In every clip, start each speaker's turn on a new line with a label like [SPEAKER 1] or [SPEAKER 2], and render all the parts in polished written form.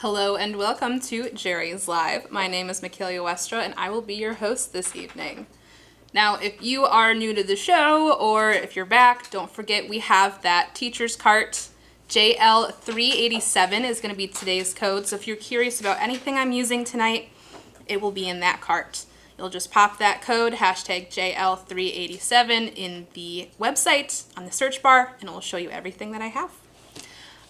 [SPEAKER 1] Hello and welcome to Jerry's Live. My name is Michaela Westra and I will be your host this evening. Now, if you are new to the show or if you're back, don't forget we have that teacher's cart. JL387 is going to be today's code, so if you're curious about anything I'm using tonight, it will be in that cart. You'll just pop that code, hashtag JL387, in the website on the search bar, and it will show you everything that I have.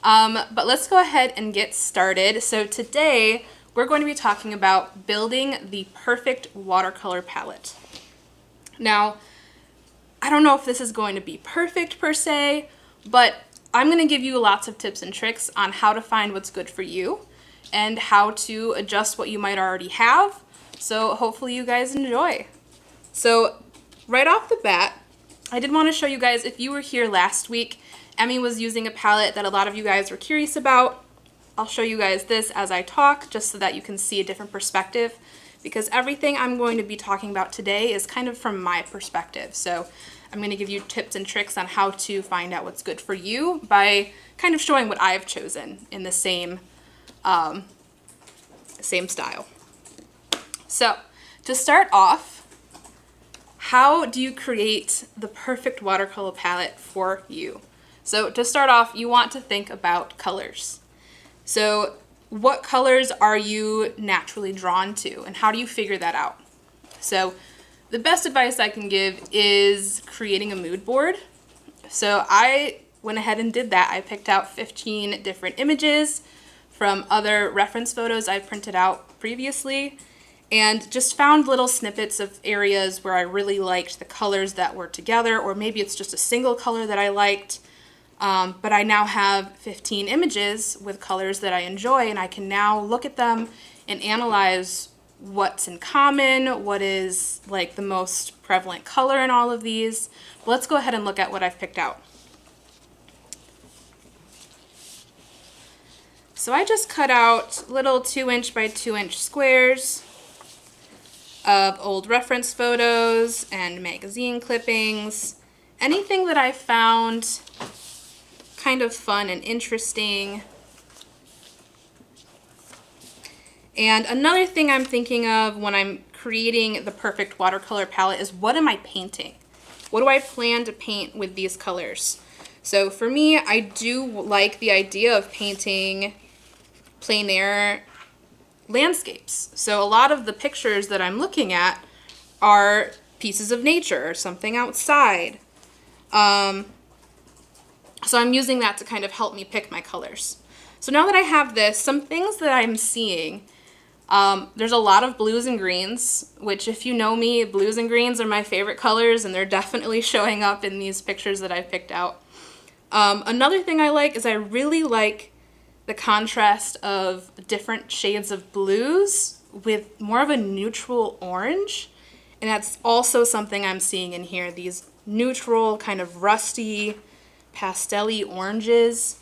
[SPEAKER 1] But let's go ahead and get started. So today we're going to be talking about building the perfect watercolor palette. Now, I don't know if this is going to be perfect per se, but I'm going to give you lots of tips and tricks on how to find what's good for you and how to adjust what you might already have. So hopefully you guys enjoy. So right off the bat, I did want to show you guys, if you were here last week, Emmy was using a palette that a lot of you guys were curious about. I'll show you guys this as I talk, just so that you can see a different perspective, because everything I'm going to be talking about today is kind of from my perspective. So I'm going to give you tips and tricks on how to find out what's good for you by kind of showing what I've chosen in the same style. So to start off, how do you create the perfect watercolor palette for you? So to start off, you want to think about colors. So what colors are you naturally drawn to, and how do you figure that out? So the best advice I can give is creating a mood board. So I went ahead and did that. I picked out 15 different images from other reference photos I've printed out previously, and just found little snippets of areas where I really liked the colors that were together, or maybe it's just a single color that I liked. But I now have 15 images with colors that I enjoy, and I can now look at them and analyze what's in common, what is like the most prevalent color in all of these. But let's go ahead and look at what I've picked out. So I just cut out little 2" by 2" squares of old reference photos and magazine clippings, anything that I found kind of fun and interesting. And another thing I'm thinking of when I'm creating the perfect watercolor palette is, what am I painting? What do I plan to paint with these colors? So for me, I do like the idea of painting plein air landscapes. So a lot of the pictures that I'm looking at are pieces of nature or something outside. So I'm using that to kind of help me pick my colors. So now that I have this, some things that I'm seeing, there's a lot of blues and greens, which, if you know me, blues and greens are my favorite colors, and they're definitely showing up in these pictures that I've picked out. Another thing I like is I really like the contrast of different shades of blues with more of a neutral orange. And that's also something I'm seeing in here, these neutral, kind of rusty, pastel-y oranges.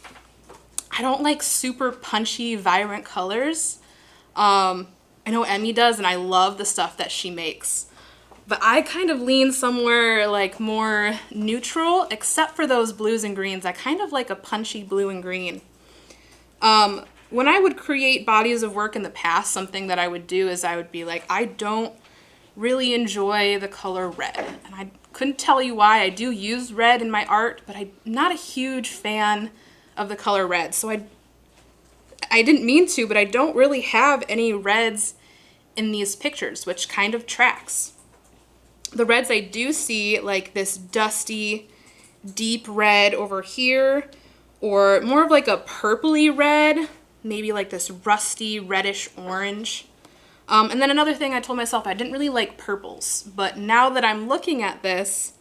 [SPEAKER 1] I don't like super punchy, vibrant colors. I know Emmy does, and I love the stuff that she makes. But I kind of lean somewhere like more neutral, except for those blues and greens. I kind of like a punchy blue and green. When I would create bodies of work in the past, something that I would do is I would be like, I don't really enjoy the color red. And I couldn't tell you why. I do use red in my art, but I'm not a huge fan of the color red. So I didn't mean to, but I don't really have any reds in these pictures, which kind of tracks. The reds I do see, like this dusty, deep red over here, or more of like a purpley red, maybe like this rusty reddish orange. And then another thing I told myself, I didn't really like purples, but now that I'm looking at this,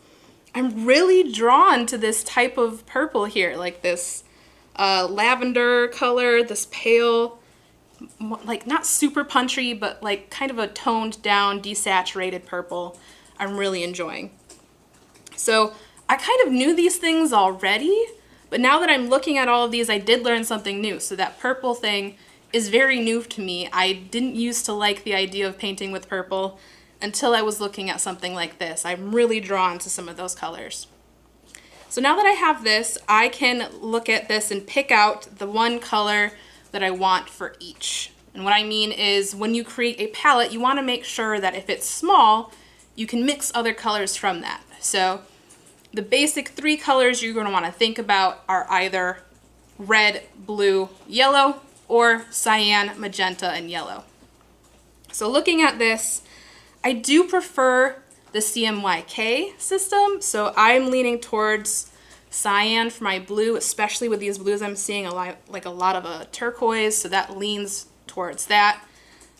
[SPEAKER 1] I'm really drawn to this type of purple here, like this lavender color, this pale, like not super punchy, but like kind of a toned down, desaturated purple I'm really enjoying. So I kind of knew these things already, but now that I'm looking at all of these, I did learn something new. So that purple thing is very new to me. I didn't used to like the idea of painting with purple until I was looking at something like this. I'm really drawn to some of those colors. So now that I have this, I can look at this and pick out the one color that I want for each. And what I mean is when you create a palette, you want to make sure that if it's small, you can mix other colors from that. So the basic 3 colors you're going to want to think about are either red, blue, yellow, or cyan, magenta, and yellow. So looking at this, I do prefer the CMYK system, so I'm leaning towards cyan for my blue, especially with these blues I'm seeing a lot of turquoise, so that leans towards that.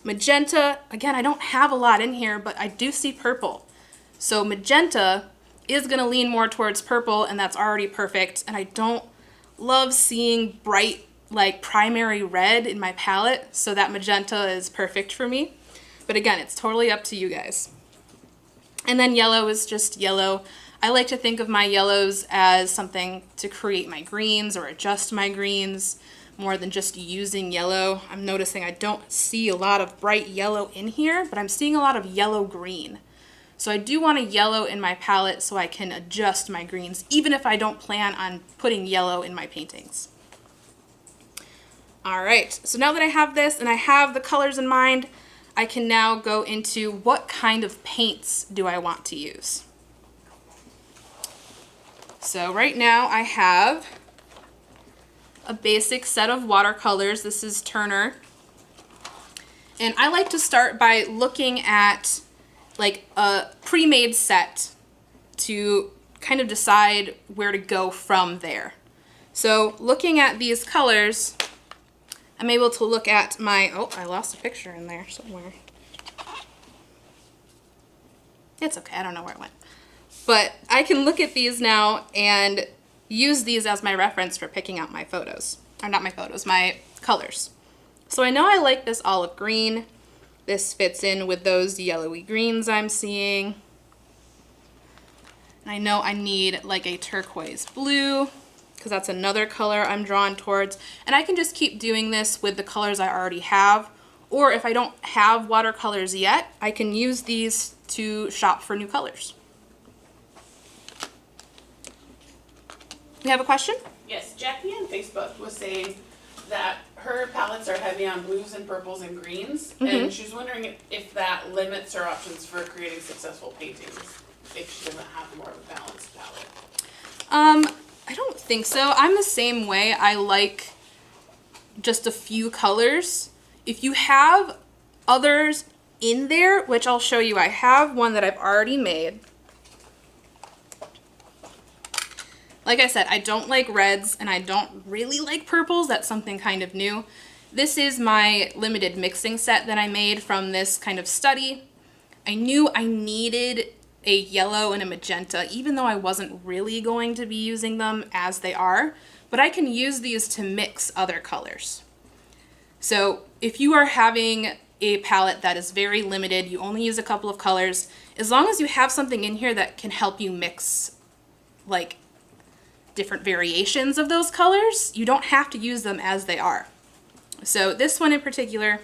[SPEAKER 1] Magenta, again, I don't have a lot in here, but I do see purple. So magenta is going to lean more towards purple, and that's already perfect. And I don't love seeing bright, like primary red in my palette, so that magenta is perfect for me. But again, it's totally up to you guys. And then yellow is just yellow. I like to think of my yellows as something to create my greens or adjust my greens, more than just using yellow. I'm noticing I don't see a lot of bright yellow in here, but I'm seeing a lot of yellow-green. So I do want a yellow in my palette so I can adjust my greens, even if I don't plan on putting yellow in my paintings. All right, so now that I have this and I have the colors in mind, I can now go into what kind of paints do I want to use. So right now I have a basic set of watercolors. This is Turner. And I like to start by looking at like a pre-made set to kind of decide where to go from there. So looking at these colors, I'm able to look at my, oh, I lost a picture in there somewhere. It's okay, I don't know where it went. But I can look at these now and use these as my reference for picking out my photos. Or not my photos, my colors. So I know I like this olive green. This fits in with those yellowy greens I'm seeing. And I know I need like a turquoise blue, because that's another color I'm drawn towards. And I can just keep doing this with the colors I already have. Or if I don't have watercolors yet, I can use these to shop for new colors. You have a question?
[SPEAKER 2] Yes, Jackie on Facebook was saying that her palettes are heavy on blues and purples and greens, and she's wondering if that limits her options for creating successful paintings if she doesn't have more of a balanced palette.
[SPEAKER 1] I don't think so. I'm the same way. I like just a few colors. If you have others in there, which I'll show you, I have one that I've already made. Like I said, I don't like reds and I don't really like purples. That's something kind of new. This is my limited mixing set that I made from this kind of study. I knew I needed a yellow and a magenta, even though I wasn't really going to be using them as they are, but I can use these to mix other colors. So if you are having a palette that is very limited, you only use a couple of colors, as long as you have something in here that can help you mix like different variations of those colors, you don't have to use them as they are. So this one in particular,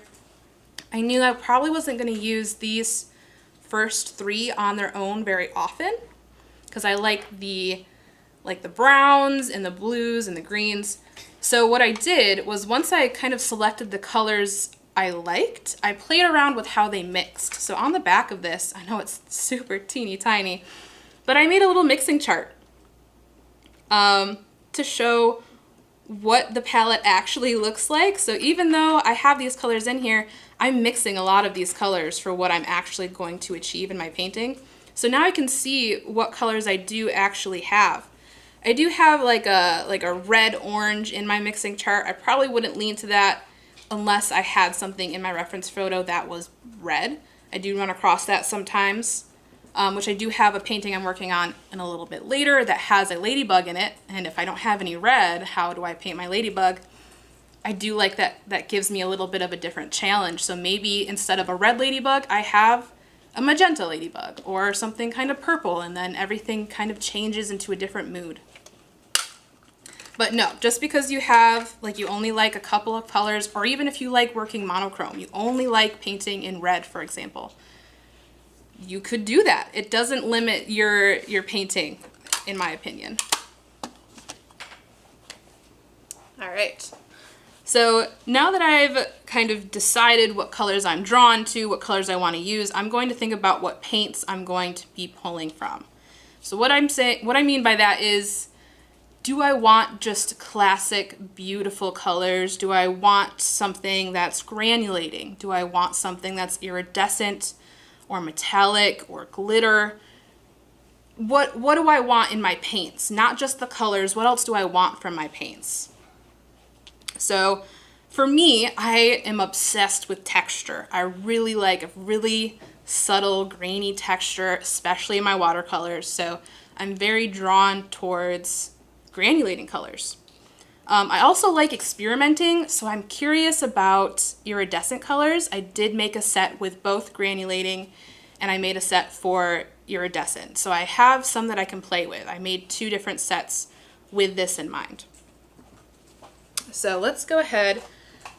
[SPEAKER 1] I knew I probably wasn't going to use these first 3 on their own very often, because I like the browns and the blues and the greens. So what I did was, once I kind of selected the colors I liked, I played around with how they mixed. So on the back of this, I know it's super teeny tiny, but I made a little mixing chart to show what the palette actually looks like. So even though I have these colors in here, I'm mixing a lot of these colors for what I'm actually going to achieve in my painting. So now I can see what colors I do actually have. I do have like a red-orange in my mixing chart. I probably wouldn't lean to that unless I had something in my reference photo that was red. I do run across that sometimes, which I do have a painting I'm working on in a little bit later that has a ladybug in it. And if I don't have any red, how do I paint my ladybug? I do like that. That gives me a little bit of a different challenge. So maybe instead of a red ladybug, I have a magenta ladybug or something kind of purple, and then everything kind of changes into a different mood. But no, just because you have, like, you only like a couple of colors, or even if you like working monochrome, you only like painting in red, for example, you could do that. It doesn't limit your painting, in my opinion. All right. So now that I've kind of decided what colors I'm drawn to, what colors I want to use, I'm going to think about what paints I'm going to be pulling from. So what I mean by that is, do I want just classic, beautiful colors? Do I want something that's granulating? Do I want something that's iridescent or metallic or glitter? What do I want in my paints? Not just the colors, what else do I want from my paints? So for me, I am obsessed with texture. I really like a really subtle, grainy texture, especially in my watercolors. So I'm very drawn towards granulating colors. I also like experimenting, so I'm curious about iridescent colors. I did make a set with both granulating, and I made a set for iridescent. So I have some that I can play with. I made 2 different sets with this in mind. So let's go ahead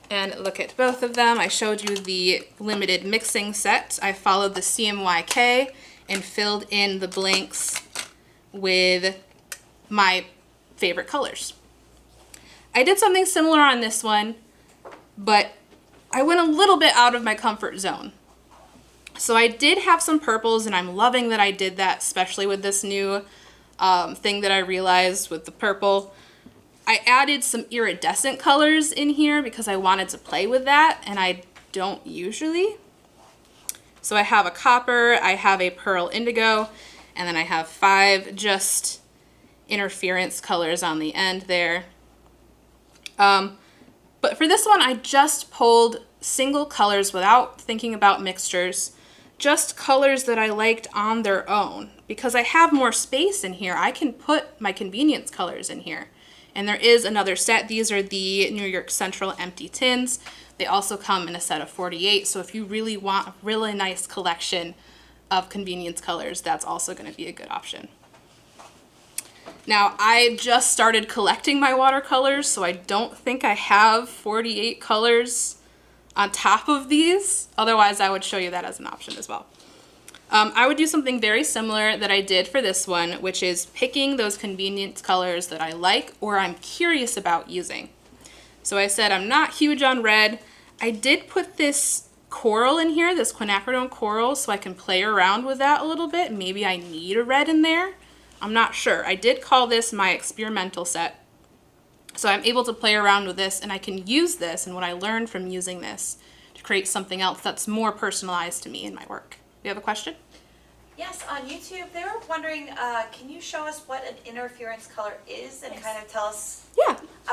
[SPEAKER 1] and look at both of them. I showed you the limited mixing set. I followed the CMYK and filled in the blanks with my favorite colors. I did something similar on this one, but I went a little bit out of my comfort zone. So I did have some purples, and I'm loving that I did that, especially with this new thing that I realized with the purple. I added some iridescent colors in here because I wanted to play with that, and I don't usually. So I have a copper, I have a pearl indigo, and then I have 5 just interference colors on the end there. But for this one, I just pulled single colors without thinking about mixtures, just colors that I liked on their own. Because I have more space in here, I can put my convenience colors in here. And there is another set. These are the New York Central empty tins. They also come in a set of 48, so if you really want a really nice collection of convenience colors, that's also going to be a good option. Now, I just started collecting my watercolors, so I don't think I have 48 colors on top of these. Otherwise, I would show you that as an option as well. I would do something very similar that I did for this one, which is picking those convenience colors that I like or I'm curious about using. So I said I'm not huge on red. I did put this coral in here, this quinacridone coral, so I can play around with that a little bit. Maybe I need a red in there. I'm not sure. I did call this my experimental set. So I'm able to play around with this, and I can use this and what I learned from using this to create something else that's more personalized to me in my work. You have a question?
[SPEAKER 3] Yes, on YouTube, they were wondering, can you show us what an interference color is and kind of tell us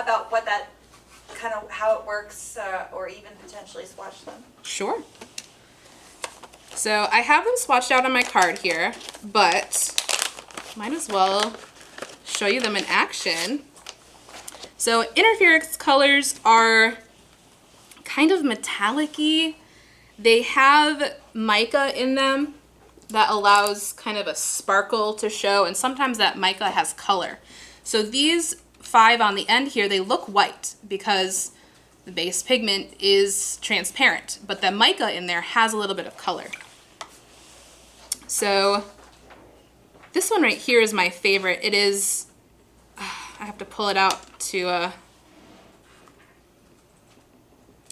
[SPEAKER 3] about what that, kind of how it works, or even potentially swatch them?
[SPEAKER 1] Sure. So I have them swatched out on my card here, but might as well show you them in action. So interference colors are kind of metallic-y. They have mica in them that allows kind of a sparkle to show, and sometimes that mica has color. So these 5 on the end here, they look white because the base pigment is transparent, but the mica in there has a little bit of color. So this one right here is my favorite. It is, I have to pull it out to, I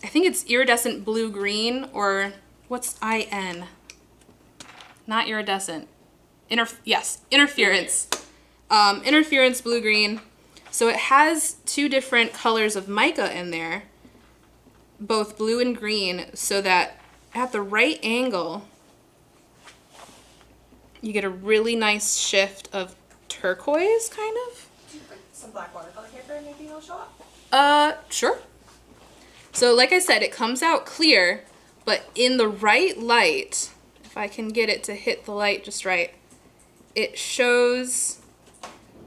[SPEAKER 1] think it's iridescent blue-green, or what's IN? Not iridescent. Yes, interference. Interference blue-green. So it has 2 different colors of mica in there, both blue and green, so that at the right angle, you get a really nice shift of turquoise, kind of.
[SPEAKER 3] Some black watercolor paper, maybe it'll show up?
[SPEAKER 1] Sure. So like I said, it comes out clear, but in the right light, if I can get it to hit the light just right, it shows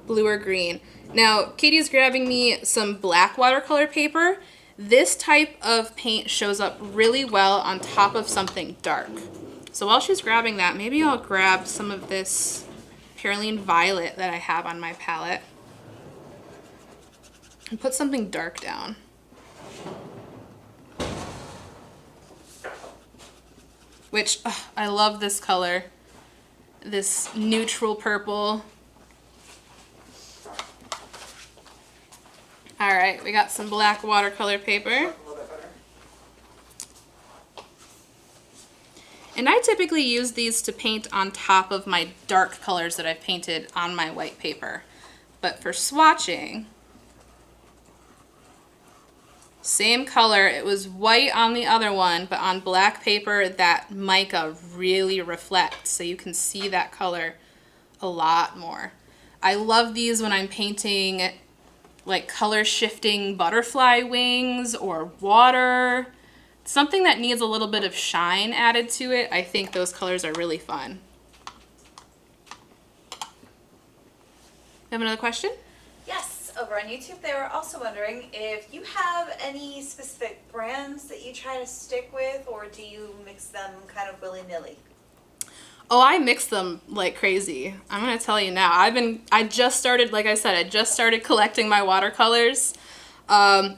[SPEAKER 1] blue or green. Now, Katie's grabbing me some black watercolor paper. This type of paint shows up really well on top of something dark. So while she's grabbing that, maybe I'll grab some of this Perylene Violet that I have on my palette and put something dark down. Which, I love this color, this neutral purple. All right, we got some black watercolor paper.
[SPEAKER 3] A little bit better.
[SPEAKER 1] And I typically use these to paint on top of my dark colors that I've painted on my white paper. But for swatching, same color, it was white on the other one, but on black paper that mica really reflects, so you can see that color a lot more. I love these when I'm painting like color shifting butterfly wings or water. Something that needs a little bit of shine added to it. I think those colors are really fun. You have another question?
[SPEAKER 3] Yes, over on YouTube they were also wondering if you have any specific brands that you try to stick with, or do you mix them kind of willy-nilly?
[SPEAKER 1] Oh, I mix them like crazy. I'm gonna tell you now. I just started, like I said, I just started collecting my watercolors.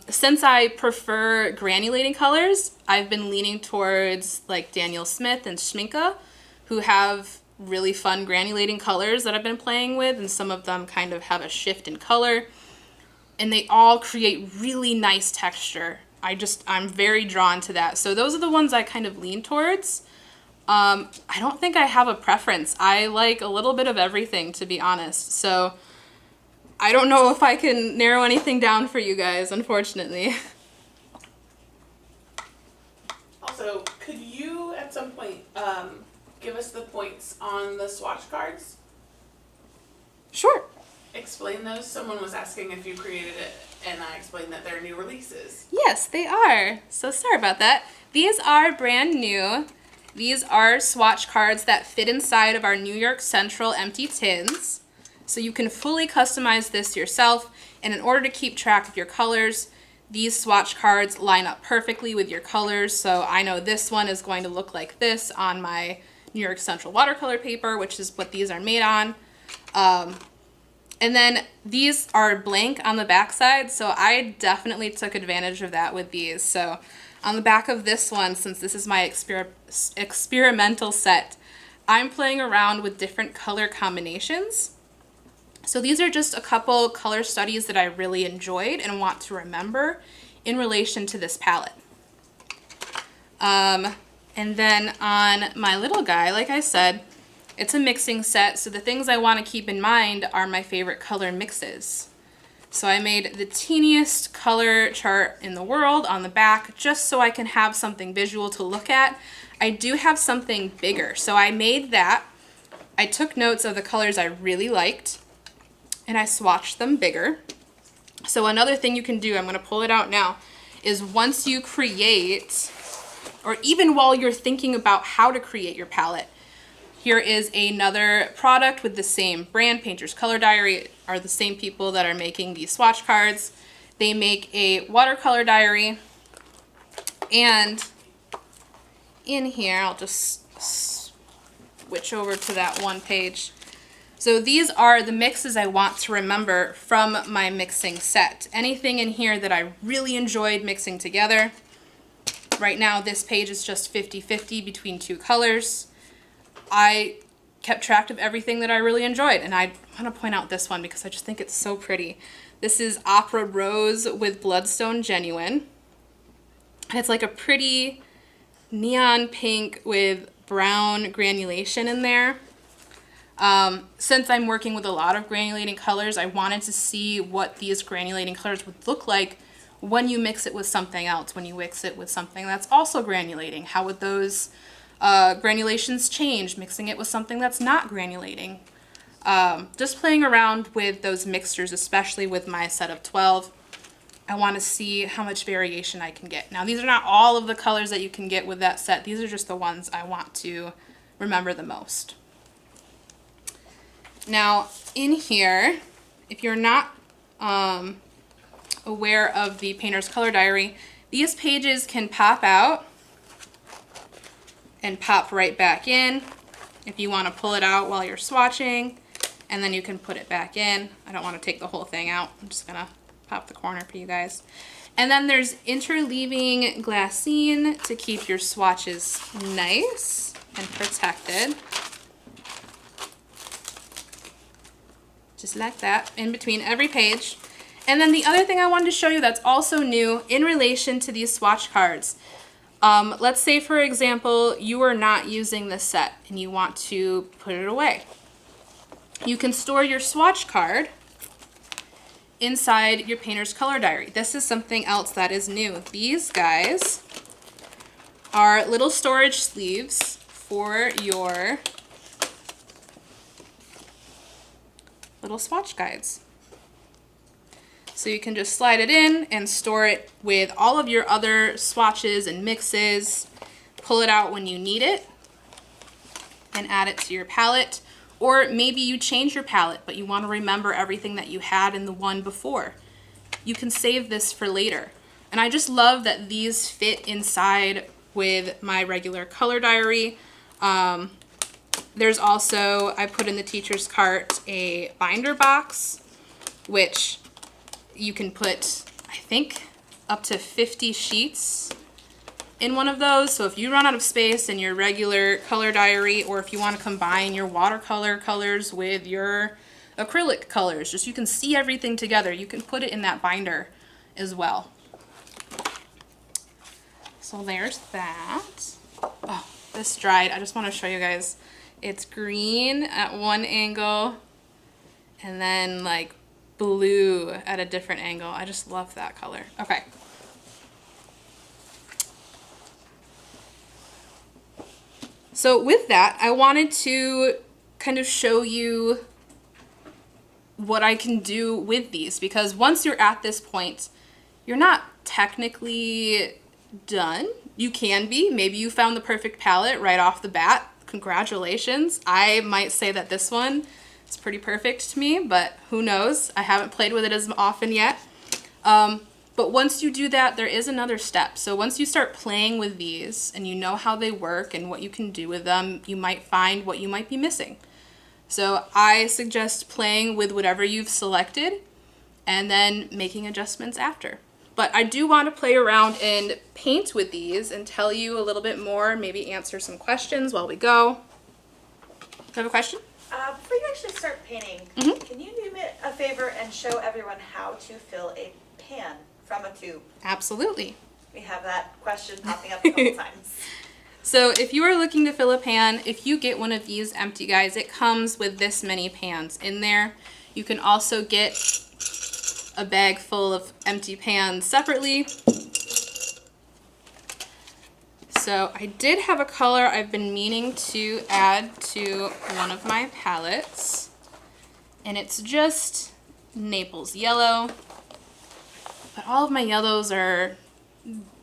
[SPEAKER 1] Since I prefer granulating colors, I've been leaning towards like Daniel Smith and Schminke, who have really fun granulating colors that I've been playing with, and some of them kind of have a shift in color, and they all create really nice texture. I'm very drawn to that. So those are the ones I kind of lean towards. I don't think I have a preference. I like a little bit of everything, to be honest. So I don't know if I can narrow anything down for you guys, unfortunately.
[SPEAKER 2] Also, could you at some point give us the points on the swatch cards?
[SPEAKER 1] Sure.
[SPEAKER 2] Explain those. Someone was asking if you created it, and I explained that they're new releases.
[SPEAKER 1] Yes, they are. So sorry about that. These are brand new. These are swatch cards that fit inside of our New York Central empty tins. So you can fully customize this yourself, and in order to keep track of your colors, these swatch cards line up perfectly with your colors. So I know this one is going to look like this on my New York Central watercolor paper, which is what these are made on. And then these are blank on the back side, so I definitely took advantage of that with these. So on the back of this one, since this is my experimental set, I'm playing around with different color combinations. So these are just a couple color studies that I really enjoyed and want to remember in relation to this palette. And then on my little guy, like I said, it's a mixing set, so the things I want to keep in mind are my favorite color mixes. So I made the teeniest color chart in the world on the back just so I can have something visual to look at. I do have something bigger, so I made that. I took notes of the colors I really liked, and I swatched them bigger. So another thing you can do, I'm going to pull it out now, is once you create, or even while you're thinking about how to create your palette, here is another product with the same brand, Painter's Color Diary, are the same people that are making these swatch cards. They make a watercolor diary, and in here, I'll just switch over to that one page. So these are the mixes I want to remember from my mixing set. Anything in here that I really enjoyed mixing together. Right now, this page is just 50-50 between two colors. I kept track of everything that I really enjoyed, and I want to point out this one because I just think it's so pretty. This is Opera Rose with Bloodstone Genuine. And it's like a pretty neon pink with brown granulation in there. Since I'm working with a lot of granulating colors, I wanted to see what these granulating colors would look like when you mix it with something else, when you mix it with something that's also granulating. How would those granulations change, mixing it with something that's not granulating? Just playing around with those mixtures, especially with my set of 12. I want to see how much variation I can get. Now, these are not all of the colors that you can get with that set. These are just the ones I want to remember the most. Now, in here, if you're not aware of the Painter's Color Diary, these pages can pop out and pop right back in if you want to pull it out while you're swatching, and then you can put it back in. I don't want to take the whole thing out. I'm just going to pop the corner for you guys. And then there's interleaving glassine to keep your swatches nice and protected. Just like that, in between every page. And then the other thing I wanted to show you that's also new in relation to these swatch cards. Let's say, for example, you are not using this set and you want to put it away. You can store your swatch card inside your painter's color diary. This is something else that is new. These guys are little storage sleeves for your little swatch guides. So you can just slide it in and store it with all of your other swatches and mixes. Pull it out when you need it and add it to your palette. Or maybe you change your palette, but you want to remember everything that you had in the one before. You can save this for later. And I just love that these fit inside with my regular color diary. There's also, I put in the teacher's cart a binder box, which you can put, I think, up to 50 sheets in one of those. So if you run out of space in your regular color diary, or if you want to combine your watercolor colors with your acrylic colors, just you can see everything together, you can put it in that binder as well. So there's that. Oh, this dried. I just want to show you guys. It's green at one angle and then like blue at a different angle. I just love that color. Okay. So with that, I wanted to kind of show you what I can do with these, because once you're at this point, you're not technically done. You can be. Maybe you found the perfect palette right off the bat. Congratulations. I might say that this one is pretty perfect to me, but who knows? I haven't played with it as often yet. But once you do that, there is another step. So once you start playing with these and you know how they work and what you can do with them, you might find what you might be missing. So I suggest playing with whatever you've selected and then making adjustments after. But I do want to play around and paint with these and tell you a little bit more, maybe answer some questions while we go. Do you have a question?
[SPEAKER 3] Before you actually start painting, can you do me a favor and show everyone how to fill a pan from a tube?
[SPEAKER 1] Absolutely.
[SPEAKER 3] We have that question popping up a couple times.
[SPEAKER 1] So if you are looking to fill a pan, if you get one of these empty guys, it comes with this many pans in there. You can also get a bag full of empty pans separately. So I did have a color I've been meaning to add to one of my palettes, and it's just Naples yellow, but all of my yellows are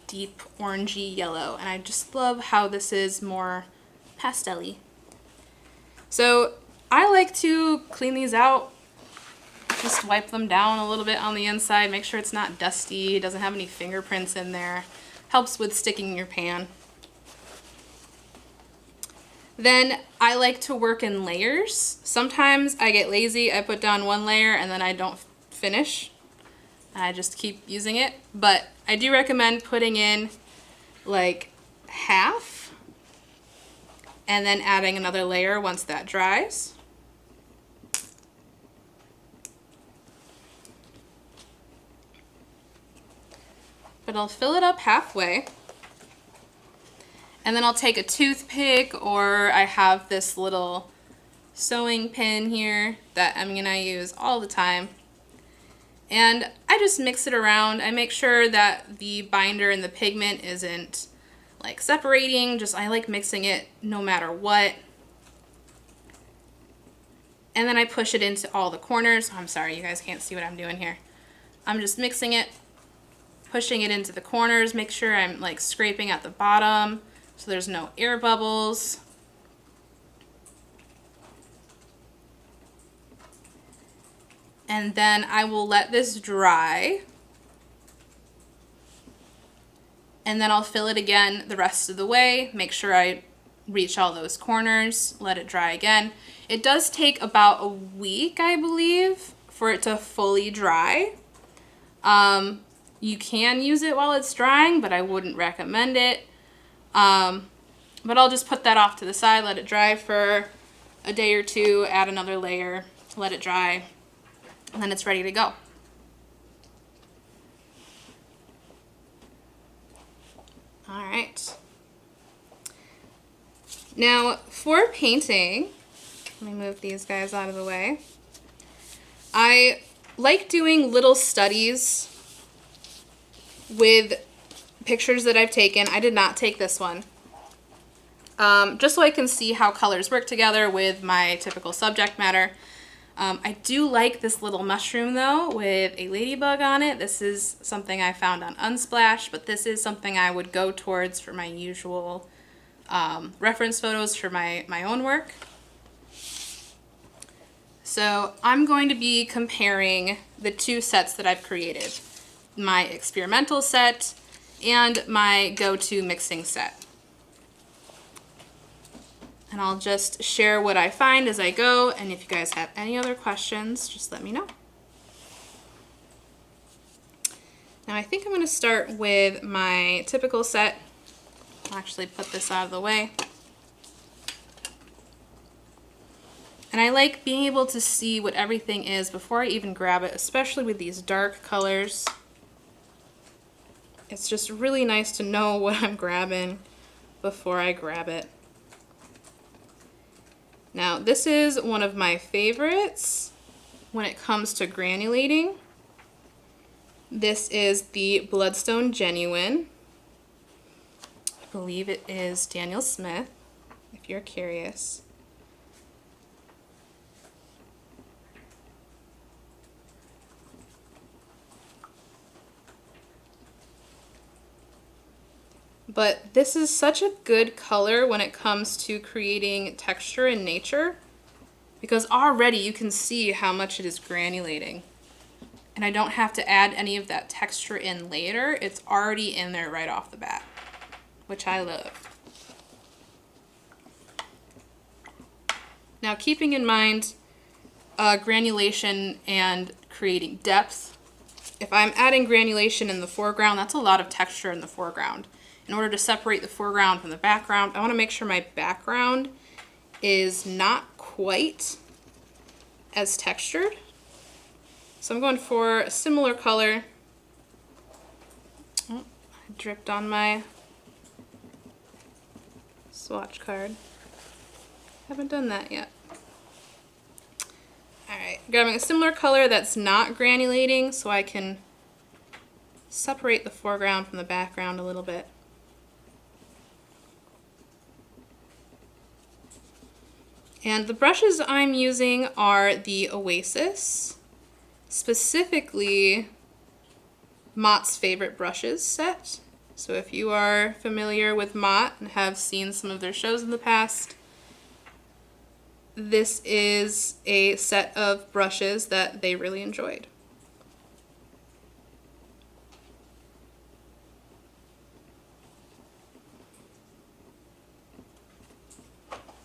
[SPEAKER 1] deep orangey yellow, and I just love how this is more pastel-y. So I like to clean these out, just wipe them down a little bit on the inside, make sure it's not dusty, doesn't have any fingerprints in there. Helps with sticking in your pan. Then I like to work in layers. Sometimes I get lazy, I put down one layer and then I don't finish. I just keep using it. But I do recommend putting in like half and then adding another layer once that dries. But I'll fill it up halfway. And then I'll take a toothpick, or I have this little sewing pin here that I'm gonna use all the time. And I just mix it around. I make sure that the binder and the pigment isn't like separating. I like mixing it no matter what. And then I push it into all the corners. I'm sorry, you guys can't see what I'm doing here. I'm just mixing it, pushing it into the corners, make sure I'm like scraping at the bottom so there's no air bubbles. And then I will let this dry. And then I'll fill it again the rest of the way, make sure I reach all those corners, let it dry again. It does take about a week, I believe, for it to fully dry. You can use it while it's drying, but I wouldn't recommend it. But I'll just put that off to the side, let it dry for a day or two, add another layer, let it dry, and then it's ready to go. Now, for painting, let me move these guys out of the way. I like doing little studies with pictures that I've taken. I did not take this one. Just so I can see how colors work together with my typical subject matter. I do like this little mushroom though with a ladybug on it. This is something I found on Unsplash, but this is something I would go towards for my usual reference photos for my own work. So I'm going to be comparing the two sets that I've created, my experimental set and my go-to mixing set. And I'll just share what I find as I go, and if you guys have any other questions, just let me know. Now I think I'm going to start with my typical set. I'll actually put this out of the way. And I like being able to see what everything is before I even grab it, especially with these dark colors. It's just really nice to know what I'm grabbing before I grab it. Now, this is one of my favorites when it comes to granulating. This is the Bloodstone Genuine. I believe it is Daniel Smith, if you're curious. But this is such a good color when it comes to creating texture in nature, because already you can see how much it is granulating. And I don't have to add any of that texture in later. It's already in there right off the bat, which I love. Now, keeping in mind granulation and creating depth, if I'm adding granulation in the foreground, that's a lot of texture in the foreground. In order to separate the foreground from the background, I want to make sure my background is not quite as textured. So I'm going for a similar color. Oh, I dripped on my swatch card. Haven't done that yet. Alright, grabbing a similar color that's not granulating so I can separate the foreground from the background a little bit. And the brushes I'm using are the Oasis, specifically Mott's Favorite Brushes set. So if you are familiar with Mott and have seen some of their shows in the past, this is a set of brushes that they really enjoyed.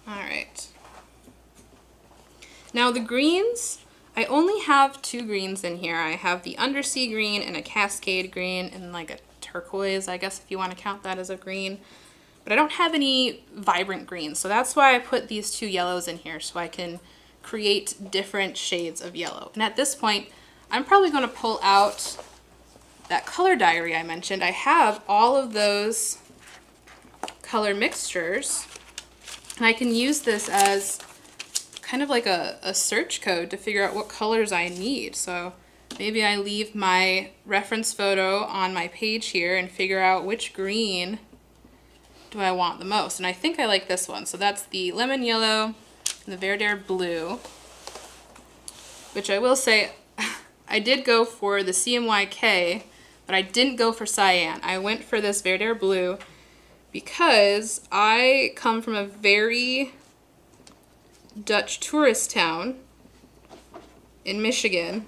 [SPEAKER 1] All right. Now the greens, I only have two greens in here. I have the undersea green and a cascade green and like a turquoise, I guess if you want to count that as a green. But I don't have any vibrant greens, so that's why I put these two yellows in here so I can create different shades of yellow. And at this point, I'm probably going to pull out that color diary I mentioned. I have all of those color mixtures, and I can use this as kind of like a search code to figure out what colors I need. So maybe I leave my reference photo on my page here and figure out which green do I want the most. And I think I like this one. So that's the lemon yellow and the Verdere blue, which I will say I did go for the CMYK, but I didn't go for cyan. I went for this Verdere blue because I come from a very Dutch tourist town in Michigan,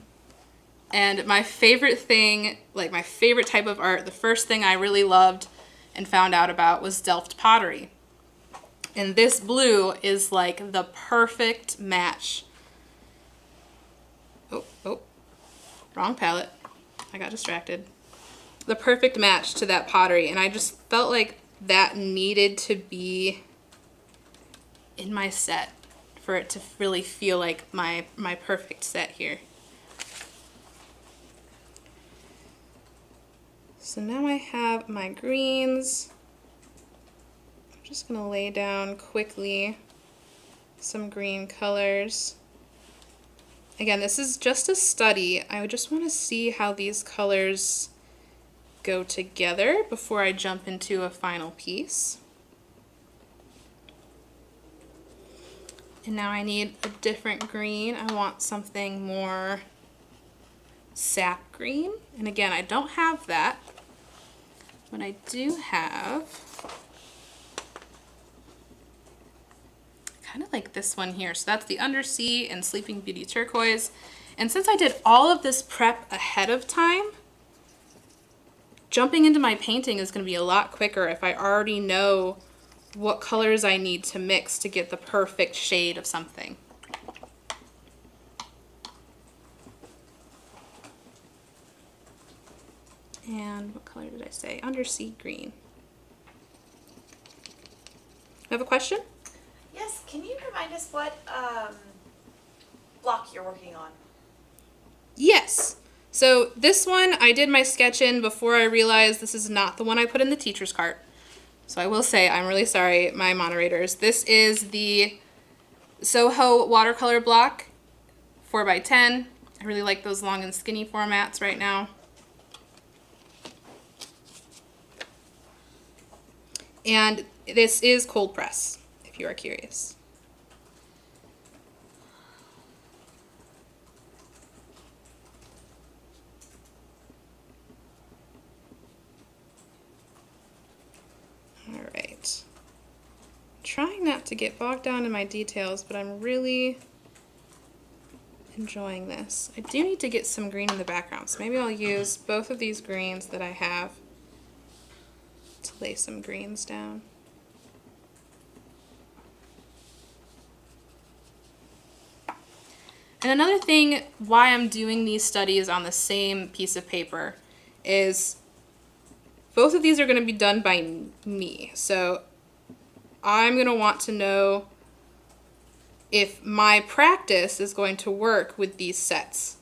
[SPEAKER 1] and my favorite thing, like my favorite type of art, the first thing I really loved and found out about was Delft pottery. And this blue is like the perfect match. Oh, wrong palette. I got distracted. The perfect match to that pottery, and I just felt like that needed to be in my set for it to really feel like my perfect set here. So now I have my greens. I'm just going to lay down quickly some green colors. Again, this is just a study. I just want to see how these colors go together before I jump into a final piece. And now I need a different green. I want something more sap green. And again, I don't have that. What I do have, kind of like this one here. So that's the Undersea and Sleeping Beauty Turquoise. And since I did all of this prep ahead of time, jumping into my painting is going to be a lot quicker if I already know what colors I need to mix to get the perfect shade of something. And what color did I say? Undersea green. Have a question?
[SPEAKER 3] Yes, can you remind us what block you're working on?
[SPEAKER 1] Yes. So this one I did my sketch in before I realized this is not the one I put in the teacher's cart. So I will say, I'm really sorry, my moderators. This is the Soho watercolor block, 4x10. I really like those long and skinny formats right now. And this is cold press, if you are curious. All right. Trying not to get bogged down in my details, but I'm really enjoying this. I do need to get some green in the background, so maybe I'll use both of these greens that I have to lay some greens down. And another thing why I'm doing these studies on the same piece of paper is both of these are going to be done by me. So I'm going to want to know if my practice is going to work with these sets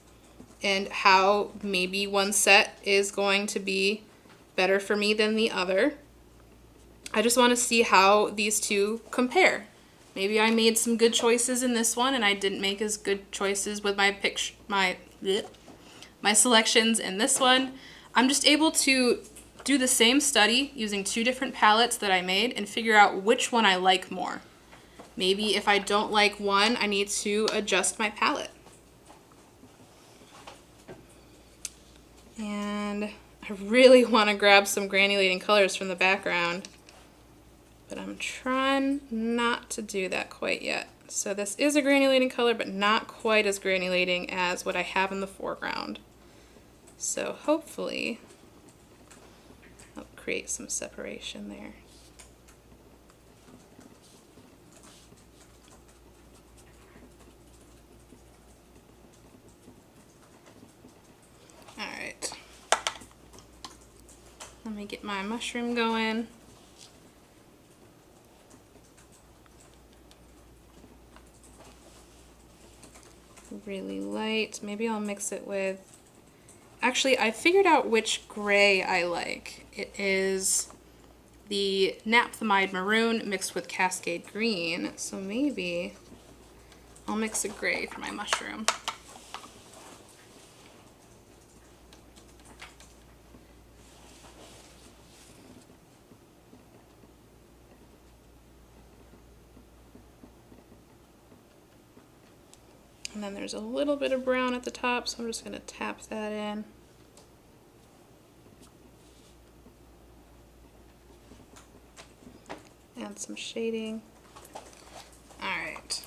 [SPEAKER 1] and how maybe one set is going to be better for me than the other. I just want to see how these two compare. Maybe I made some good choices in this one and I didn't make as good choices with my selections in this one. I'm just able to do the same study using two different palettes that I made and figure out which one I like more. Maybe if I don't like one, I need to adjust my palette. And I really want to grab some granulating colors from the background, but I'm trying not to do that quite yet. So this is a granulating color, but not quite as granulating as what I have in the foreground. So hopefully I'll create some separation there. All right. Let me get my mushroom going. Really light. Maybe I'll mix it with... Actually, I figured out which gray I like. It is the Naphthalide Maroon mixed with Cascade Green. So maybe I'll mix a gray for my mushroom. And then there's a little bit of brown at the top, so I'm just going to tap that in. Add some shading. Alright.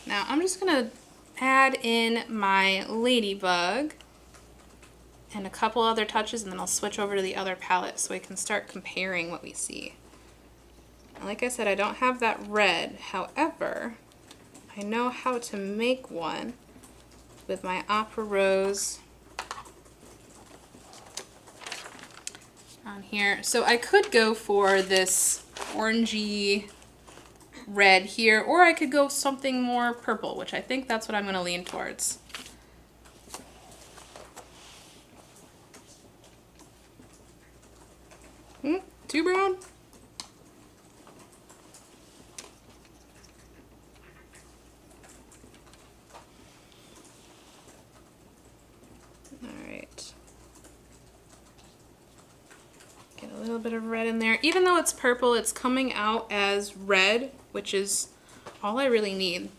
[SPEAKER 1] Now I'm just going to add in my ladybug and a couple other touches, and then I'll switch over to the other palette so we can start comparing what we see. And like I said, I don't have that red. However, I know how to make one with my Opera Rose on here. So I could go for this orangey red here, or I could go something more purple, which I think that's what I'm going to lean towards. Too brown? little bit of red in there. Even though it's purple, it's coming out as red, which is all I really need.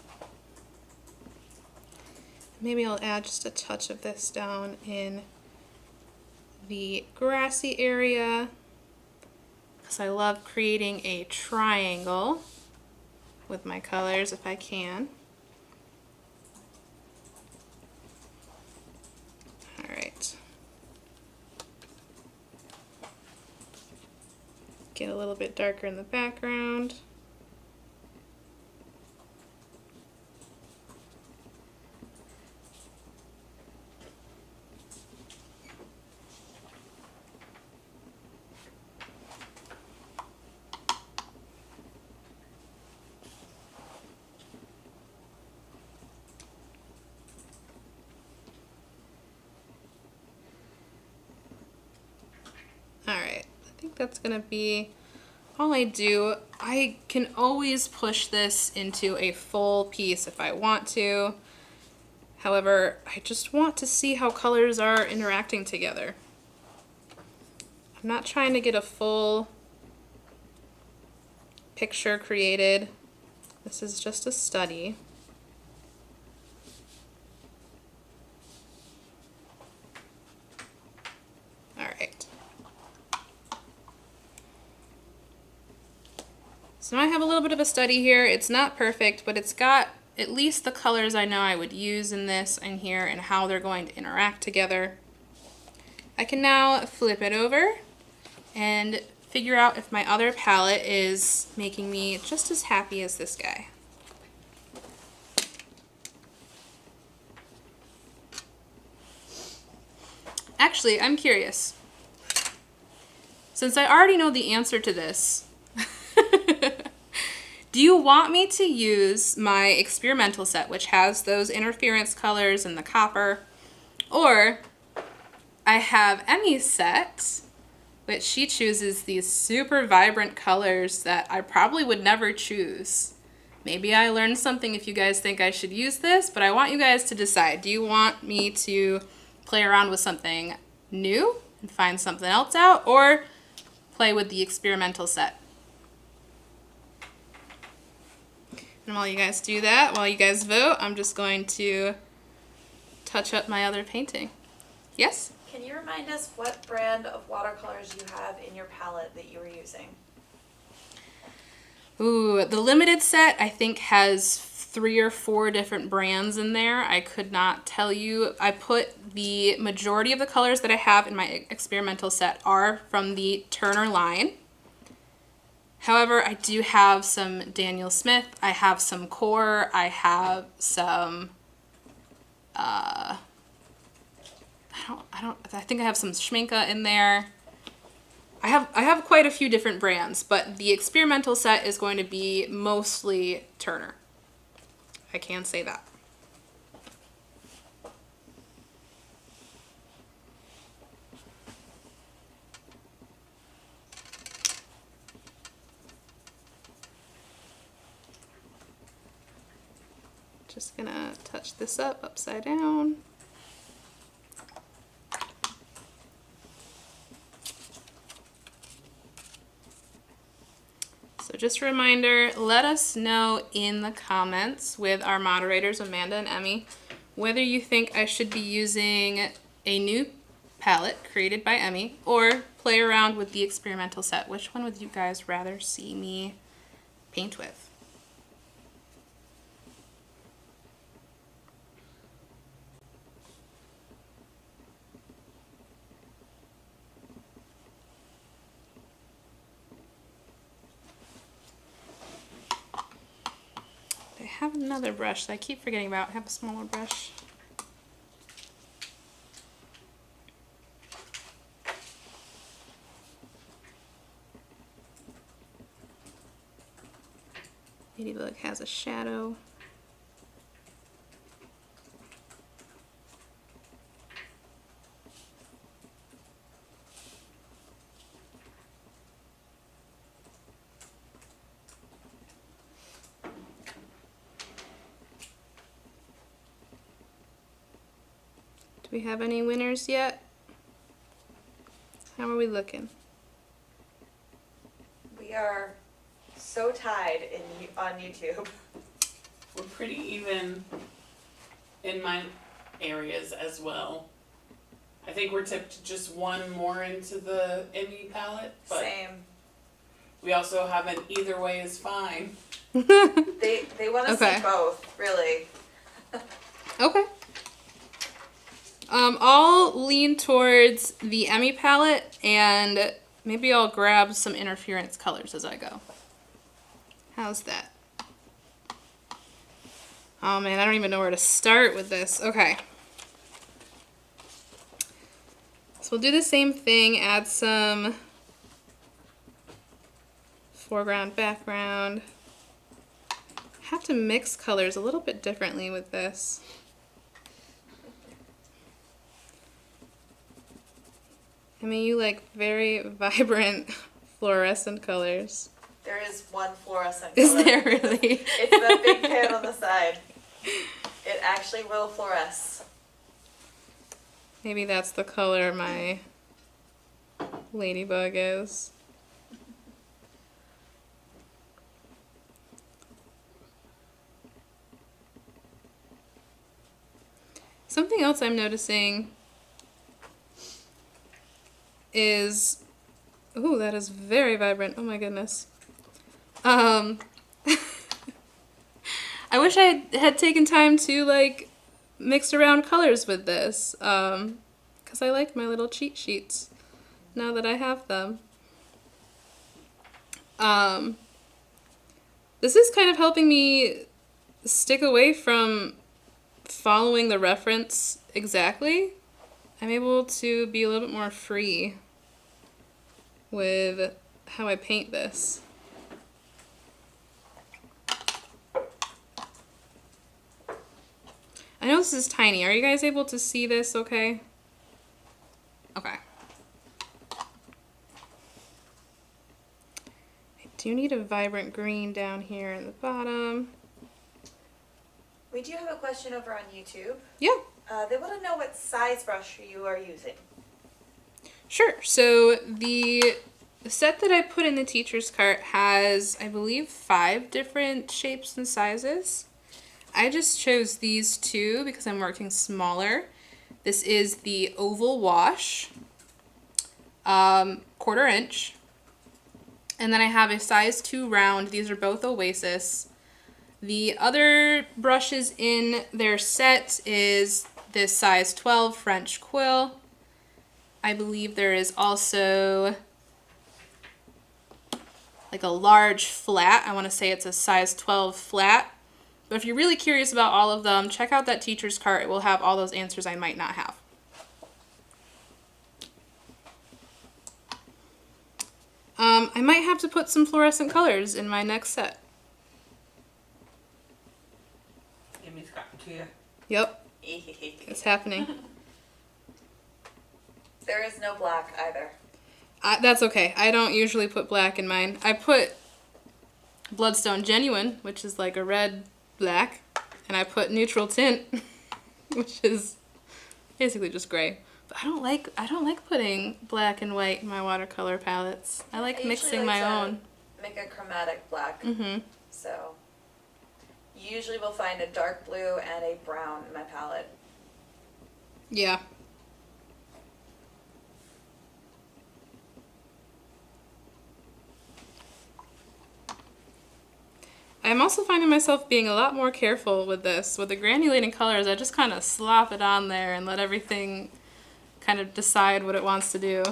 [SPEAKER 1] Maybe I'll add just a touch of this down in the grassy area, because I love creating a triangle with my colors if I can. All right. Get a little bit darker in the background. Alright, I think that's gonna be all I do. I can always push this into a full piece if I want to. However, I just want to see how colors are interacting together. I'm not trying to get a full picture created. This is just a study. Alright. So now I have a little bit of a study here. It's not perfect, but it's got at least the colors I know I would use in this and here and how they're going to interact together. I can now flip it over and figure out if my other palette is making me just as happy as this guy. Actually, I'm curious. Since I already know the answer to this, do you want me to use my experimental set, which has those interference colors and the copper, or I have Emmy's set, which she chooses these super vibrant colors that I probably would never choose. Maybe I learned something if you guys think I should use this, but I want you guys to decide. Do you want me to play around with something new and find something else out, or play with the experimental set? And while you guys do that, while you guys vote, I'm just going to touch up my other painting. Yes?
[SPEAKER 3] Can you remind us what brand of watercolors you have in your palette that you were using?
[SPEAKER 1] Ooh, the limited set I think has 3 or 4 different brands in there. I could not tell you. I put the majority of the colors that I have in my experimental set are from the Turner line. However, I do have some Daniel Smith, I have some Core, I have some, I think I have some Schminke in there. I have quite a few different brands, but the experimental set is going to be mostly Turner. I can say that. Just gonna touch this up upside down. So just a reminder, let us know in the comments with our moderators, Amanda and Emmy, whether you think I should be using a new palette created by Emmy or play around with the experimental set. Which one would you guys rather see me paint with? I have another brush that I keep forgetting about. I have a smaller brush. Ladybug has a shadow. Do we have any winners yet? How are we looking?
[SPEAKER 3] We are so tied on YouTube.
[SPEAKER 2] We're pretty even in my areas as well. I think we're tipped just one more into the Emmy palette, but
[SPEAKER 3] Same.
[SPEAKER 2] we also have an either way is fine.
[SPEAKER 3] They want to
[SPEAKER 1] Okay.
[SPEAKER 3] see both, really.
[SPEAKER 1] Okay. I'll lean towards the Emmy palette, and maybe I'll grab some interference colors as I go. How's that? Oh man, I don't even know where to start with this. Okay. So we'll do the same thing, add some foreground, background. Have to mix colors a little bit differently with this. I mean, you like very vibrant fluorescent colors.
[SPEAKER 3] There is one fluorescent color.
[SPEAKER 1] Is there really?
[SPEAKER 3] It's that big pan on the side. It actually will fluoresce.
[SPEAKER 1] Maybe that's the color my ladybug is. Something else I'm noticing is, ooh, that is very vibrant. Oh my goodness. I wish I had taken time to like mix around colors with this, because I like my little cheat sheets now that I have them. This is kind of helping me stick away from following the reference exactly. I'm able to be a little bit more free with how I paint this. I know this is tiny. Are you guys able to see this okay? Okay. I do need a vibrant green down here in the bottom.
[SPEAKER 3] We do have a question over on YouTube.
[SPEAKER 1] Yeah.
[SPEAKER 3] They want to know what size brush you are using.
[SPEAKER 1] Sure. So the set that I put in the teacher's cart has, I believe, 5 different shapes and sizes. I just chose these 2 because I'm working smaller. This is the oval wash, 1/4 inch. And then I have a size 2 round. These are both Oasis. The other brushes in their set is this size 12 French quill. I believe there is also like a large flat. I want to say it's a size 12 flat. But if you're really curious about all of them, check out that teacher's cart. It will have all those answers I might not have. I might have to put some fluorescent colors in my next set.
[SPEAKER 2] Emmy's gotten to you.
[SPEAKER 1] Yep, it's happening.
[SPEAKER 3] There is no black either.
[SPEAKER 1] That's okay. I don't usually put black in mine. I put Bloodstone Genuine, which is like a red black, and I put Neutral Tint, which is basically just gray. But I don't like putting black and white in my watercolor palettes. I like mixing my own.
[SPEAKER 3] Make a chromatic black.
[SPEAKER 1] Mm-hmm.
[SPEAKER 3] So usually we'll find a dark blue and a brown in my palette.
[SPEAKER 1] Yeah. I'm also finding myself being a lot more careful with this. With the granulating colors, I just kind of slop it on there and let everything kind of decide what it wants to do.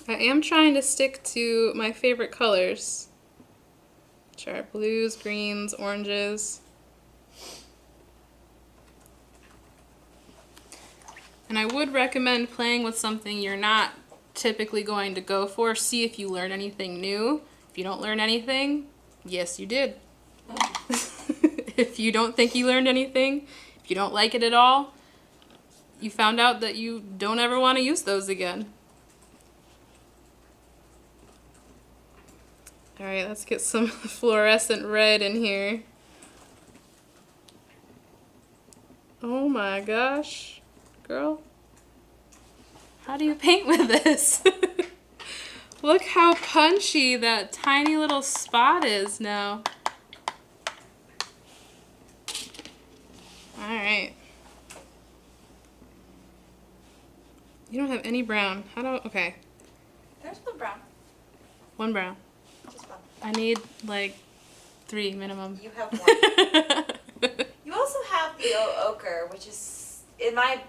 [SPEAKER 1] I am trying to stick to my favorite colors, which are blues, greens, oranges. And I would recommend playing with something you're not typically going to go for. See if you learn anything new. If you don't learn anything, yes, you did. If you don't think you learned anything, if you don't like it at all, you found out that you don't ever want to use those again. All right, let's get some fluorescent red in here. Oh my gosh. Girl, How do you paint with this? Look how punchy that tiny little spot is now. All right. You don't have any brown. Okay.
[SPEAKER 3] There's one brown.
[SPEAKER 1] One brown.
[SPEAKER 3] Just one.
[SPEAKER 1] I need like 3 minimum.
[SPEAKER 3] You have one. You also have the ochre, which is, in my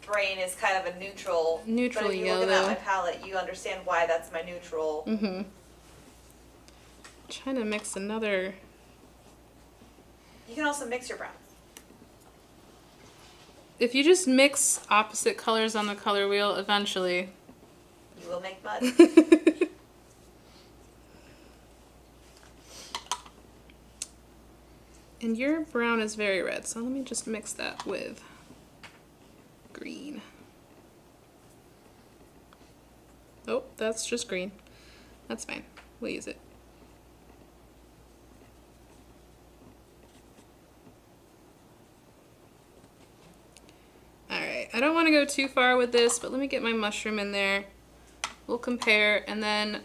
[SPEAKER 3] brain, is kind of a neutral.
[SPEAKER 1] Neutral
[SPEAKER 3] but if you
[SPEAKER 1] yellow.
[SPEAKER 3] look at my palette, you understand why that's my neutral.
[SPEAKER 1] Mm-hmm. Trying to mix another.
[SPEAKER 3] You can also mix your browns.
[SPEAKER 1] If you just mix opposite colors on the color wheel, eventually.
[SPEAKER 3] You will make mud.
[SPEAKER 1] And your brown is very red, so let me just mix that with green. Oh, that's just green. That's fine. We'll use it. Alright, I don't want to go too far with this, but let me get my mushroom in there. We'll compare and then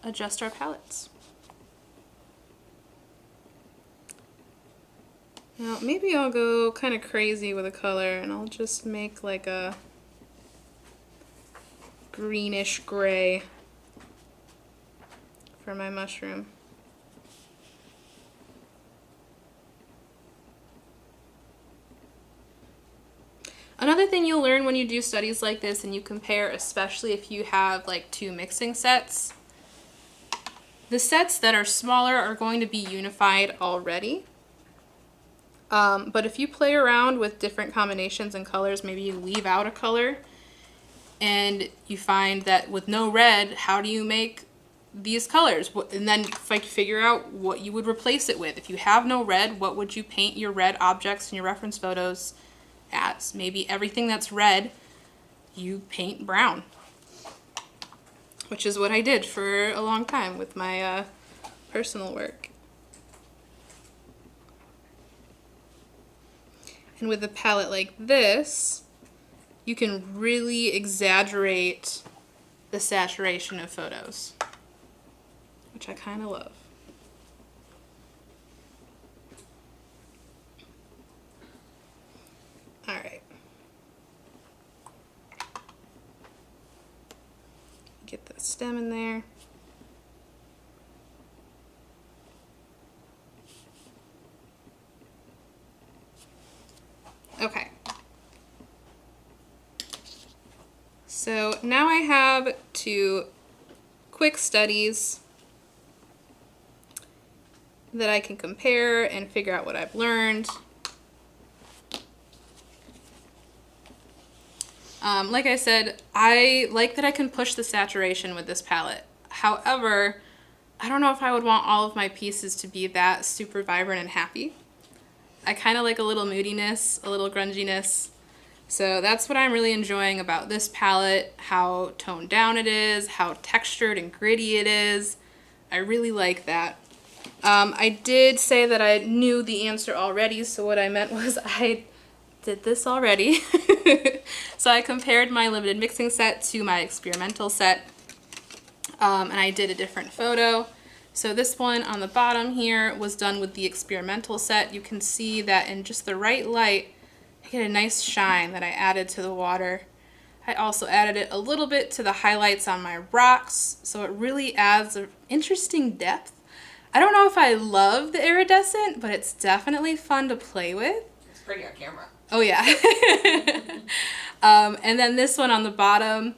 [SPEAKER 1] adjust our palettes. Now, maybe I'll go kind of crazy with a color and I'll just make like a greenish gray for my mushroom. Another thing you'll learn when you do studies like this and you compare, especially if you have like 2 mixing sets, the sets that are smaller are going to be unified already. But if you play around with different combinations and colors, maybe you leave out a color and you find that with no red, how do you make these colors? And then figure out what you would replace it with. If you have no red, what would you paint your red objects in your reference photos as? Maybe everything that's red, you paint brown, which is what I did for a long time with my personal work. And with a palette like this, you can really exaggerate the saturation of photos, which I kind of love. All right. Get the stem in there. Okay. So now I have 2 quick studies that I can compare and figure out what I've learned. Like I said, I like that I can push the saturation with this palette. However, I don't know if I would want all of my pieces to be that super vibrant and happy. I kind of like a little moodiness, a little grunginess. So that's what I'm really enjoying about this palette, how toned down it is, how textured and gritty it is. I really like that. I did say that I knew the answer already, so what I meant was I did this already. So I compared my limited mixing set to my experimental set, and I did a different photo. So this one on the bottom here was done with the experimental set. You can see that in just the right light, I get a nice shine that I added to the water. I also added it a little bit to the highlights on my rocks, so it really adds an interesting depth. I don't know if I love the iridescent, but it's definitely fun to play with.
[SPEAKER 3] It's pretty on camera.
[SPEAKER 1] Oh yeah. And then this one on the bottom,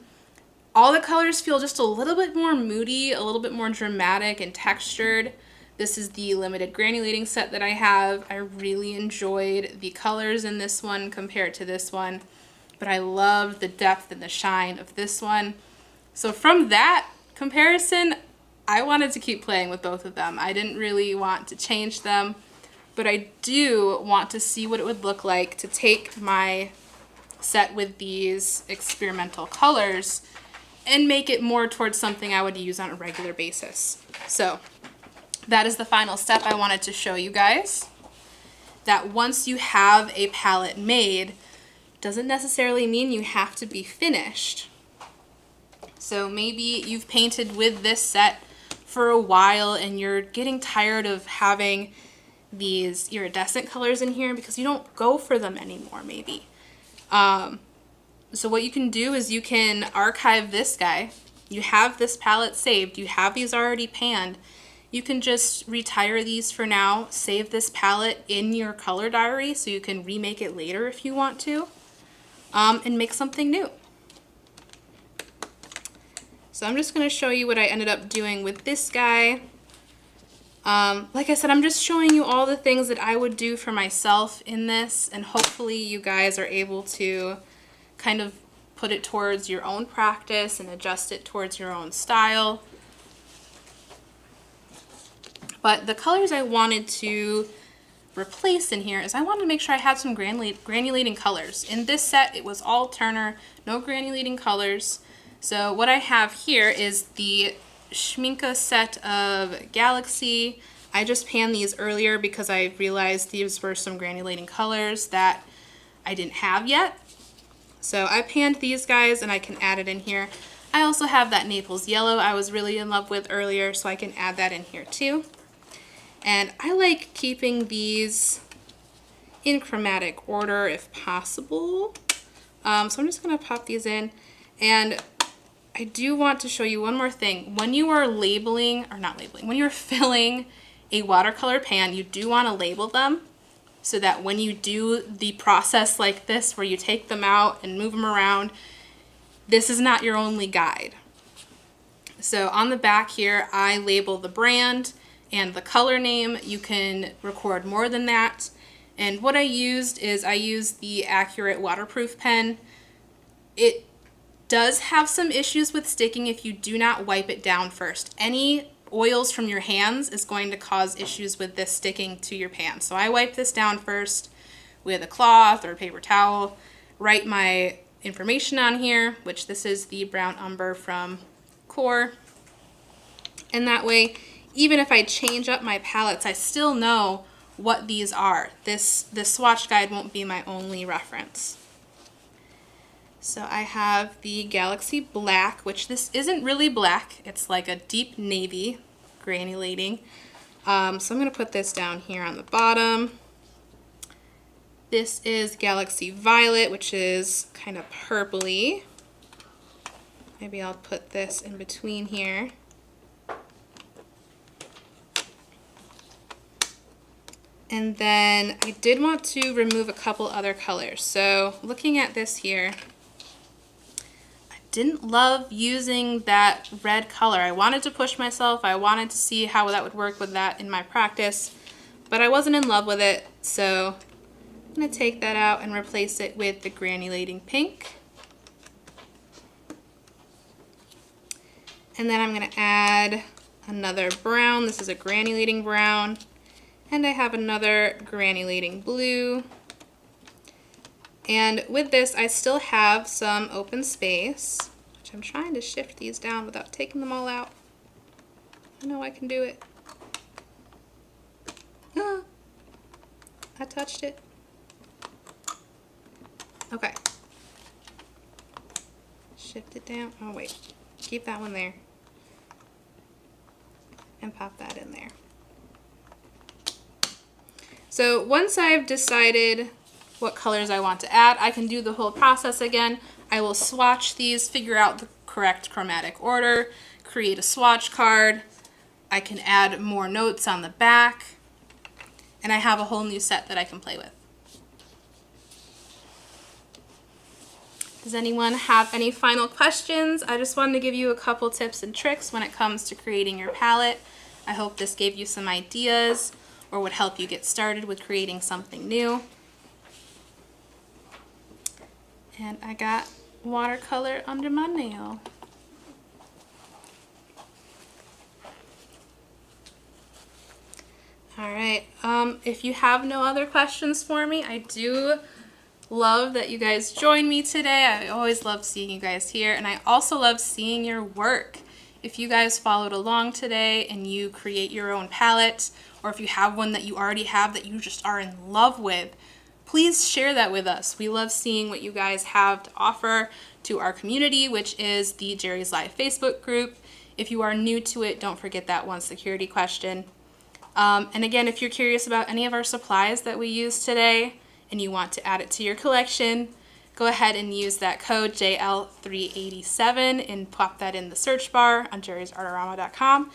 [SPEAKER 1] all the colors feel just a little bit more moody, a little bit more dramatic and textured. This is the limited granulating set that I have. I really enjoyed the colors in this one compared to this one, but I loved the depth and the shine of this one. So from that comparison, I wanted to keep playing with both of them. I didn't really want to change them, but I do want to see what it would look like to take my set with these experimental colors and make it more towards something I would use on a regular basis. So that is the final step I wanted to show you guys. That once you have a palette made, doesn't necessarily mean you have to be finished. So maybe you've painted with this set for a while and you're getting tired of having these iridescent colors in here because you don't go for them anymore, maybe. So what you can do is you can archive this guy. You have this palette saved. You have these already panned. You can just retire these for now, save this palette in your color diary so you can remake it later if you want to, and make something new. So I'm just going to show you what I ended up doing with this guy. Like I said, I'm just showing you all the things that I would do for myself in this, and hopefully you guys are able to kind of put it towards your own practice and adjust it towards your own style. But the colors I wanted to replace in here is I wanted to make sure I had some granulating colors. In this set, it was all Turner, no granulating colors. So what I have here is the Schmincke set of Galaxy. I just panned these earlier because I realized these were some granulating colors that I didn't have yet. So I panned these guys and I can add it in here. I also have that Naples yellow I was really in love with earlier, so I can add that in here too. And I like keeping these in chromatic order if possible. So I'm just going to pop these in. And I do want to show you one more thing. When you are when you're filling a watercolor pan, you do want to label them so that when you do the process like this, where you take them out and move them around, this is not your only guide. So on the back here, I label the brand and the color name. You can record more than that. And what I used is I used the Accurate waterproof pen. It does have some issues with sticking if you do not wipe it down first. Any oils from your hands is going to cause issues with this sticking to your pan. So I wipe this down first with a cloth or a paper towel, write my information on here, which this is the brown umber from Core. And that way, even if I change up my palettes, I still know what these are. This swatch guide won't be my only reference. So I have the Galaxy Black, which this isn't really black. It's like a deep navy granulating. So I'm going to put this down here on the bottom. This is Galaxy Violet, which is kind of purpley. Maybe I'll put this in between here. And then I did want to remove a couple other colors. So looking at this here, I didn't love using that red color. I wanted to push myself. I wanted to see how that would work with that in my practice, but I wasn't in love with it. So I'm going to take that out and replace it with the granulating pink. And then I'm going to add another brown. This is a granulating brown. And I have another granulating blue. And with this, I still have some open space, which I'm trying to shift these down without taking them all out. I know I can do it. Ah, I touched it. Okay. Shift it down. Oh, wait. Keep that one there. And pop that in there. So once I've decided what colors I want to add, I can do the whole process again. I will swatch these, figure out the correct chromatic order, create a swatch card. I can add more notes on the back, and I have a whole new set that I can play with. Does anyone have any final questions? I just wanted to give you a couple tips and tricks when it comes to creating your palette. I hope this gave you some ideas or would help you get started with creating something new. And I got watercolor under my nail. All right, if you have no other questions for me, I do love that you guys joined me today. I always love seeing you guys here, and I also love seeing your work. If you guys followed along today and you create your own palette, or if you have one that you already have that you just are in love with, please share that with us. We love seeing what you guys have to offer to our community, which is the Jerry's Live Facebook group. If you are new to it, don't forget that one security question. And again, if you're curious about any of our supplies that we used today and you want to add it to your collection, go ahead and use that code JL387 and pop that in the search bar on JerrysArtarama.com,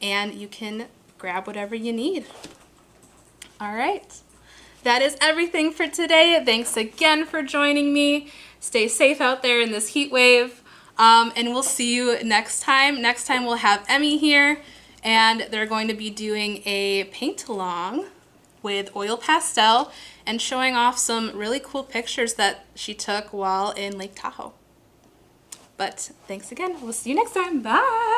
[SPEAKER 1] and you can grab whatever you need. All right. That is everything for today. Thanks again for joining me. Stay safe out there in this heat wave, and we'll see you next time. Next time we'll have Emmy here, and they're going to be doing a paint-along with oil pastel and showing off some really cool pictures that she took while in Lake Tahoe. But thanks again. We'll see you next time. Bye!